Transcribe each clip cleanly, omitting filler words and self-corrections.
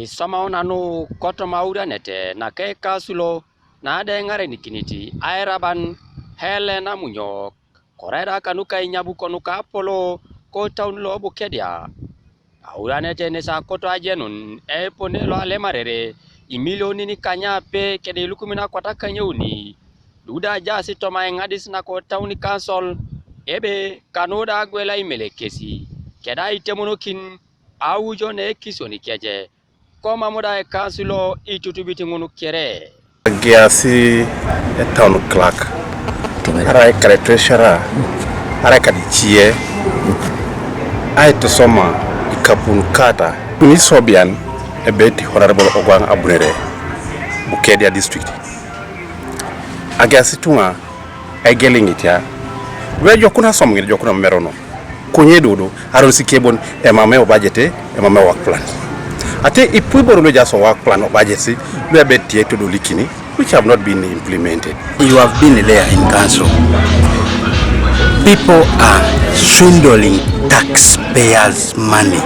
Sama onanu koto maura nete na ke kasulo na ade ngare nikiniti aeraban Helena Munyok korera kanuka inyabu konuka Apollo ko Etaun lo Bukedea aura nete nesa koto ajenun ponelo alemarere imilioni ni kanyape kede lukumina kwataka nyeuni duda jasi toma ngadis na ko Etaun Council ebe kanoda gwela imelekesi keda itemunokin aujo ne kisoni keje koma muda Ikansilan itutubiti ngunu kere Giasi Etaun Kilak ara kare treasurer ara kadichie ai to soma ikapun kata ni sobian ebeti honorable ogwang abunere Bukedea district agasi tunga egelingitia we jokuna somngir jokuna merono kunye dodo aron sikebon e mame budget e mame work plan ate ipuboro lo jaso work plan o budget si we beti to do likini which have not been implemented. You have been there in council. People are swindling taxpayers' money.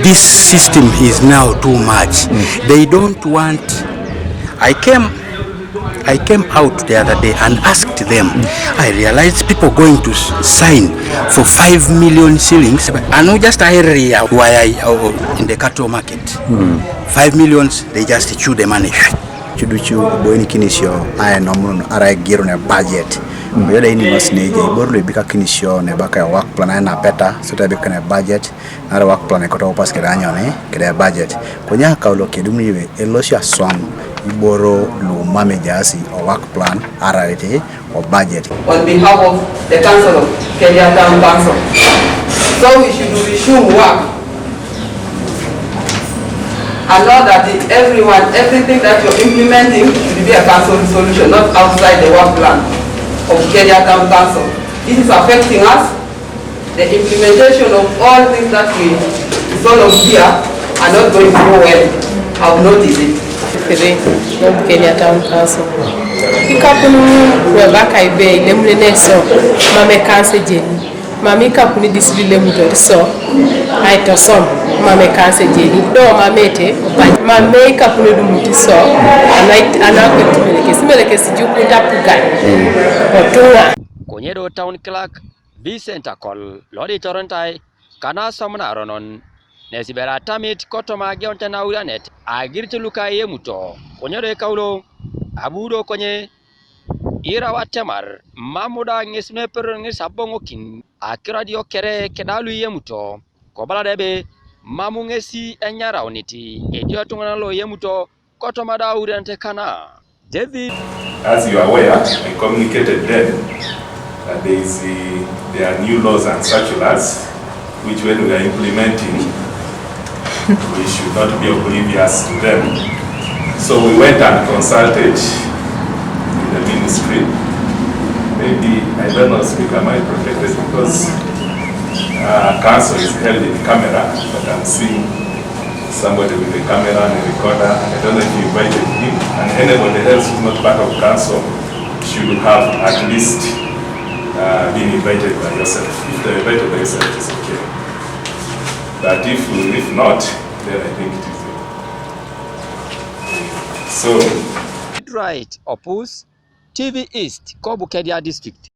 This system is now too much. They don't want. I came out the other day and asked them. I realized people going to sign for 5 million shillings. I know just area why in the cattle market. 5 million, they just chew the money. Chuduchu boyni kinisio aya nomun ara giro ne budget yoda ini masneje borlo bika kinisio ne baka work plan na peta sota bika ne budget na work plan ko to pas ke danyo ne ke budget konya ka lo ke dum yiwe elosia som iboro lo mame jasi o work plan ara rete o budget on behalf of the council of Etaun Council. So we should resume work and know that everything that you're implementing should be a council solution, not outside the work plan of Etaun Council. This is affecting us. The implementation of all things that we sort of here are not going to go well. I've noticed it. Etaun Council. Ikapunu webaka ibe lemune so mame kanse jeni. Mami kapuni disibile mutori so aito som mame kanse jeni do mamete mame kapuni dumuti so anakwetimeleke sijukunda pugai otua konyedo Etaun Kilak Vincent Akol lodi torontai kana somna ronon nesibera tamit kotoma geontena uranet agirti luka yemuto konyedo kaulo abudo konye ira watemar mamuda ngisne per ngisabongokin akira dio kere kedalu yemuto kobala debe mamu ngesi enyara uniti edio tungana lo yemuto kotomada urente kana David. As you are aware, I communicated then that there are new laws and circulars which when we are implementing we should not be oblivious to them. So we went and consulted the ministry. Maybe, I don't know, Speaker, am I protected because council is held in camera, but I'm seeing somebody with a camera and a recorder. I don't know if you invited him, and anybody else who's not part of council should have at least been invited by yourself. If they're invited by yourself, it's okay. But if not, then I think it is so. Right, Opus TV East, Bukedea District.